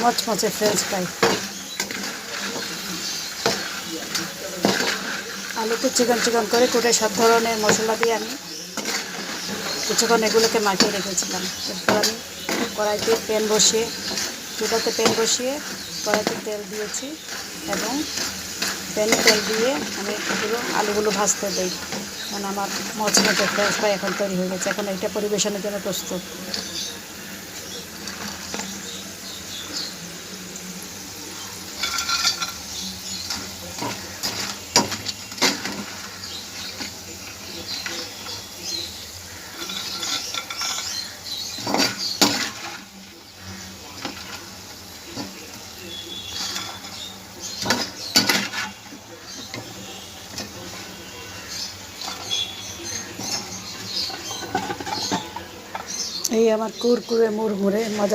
মচমচে French fry. আলুকে চিকন চিকন করে কুটে সব ধরনের মশলা দিয়ে আমি কিছুক্ষণ এগুলোকে মাখিয়ে রেখেছিলাম। এরপর আমি কড়াইতে প্যান বসিয়ে চুলাতে প্যান বসিয়ে কড়াইতে তেল দিয়েছি এবং প্যানে তেল দিয়ে আমি আলুগুলো ভাজতে দিই। কারণ আমার মচমচে ফ্রেঞ্চ ফ্রাই এখন তৈরি হয়ে গেছে। এখন এটা পরিবেশনের জন্য প্রস্তুত। এই আমার কুরকুরে মুড়মুড়ে মজা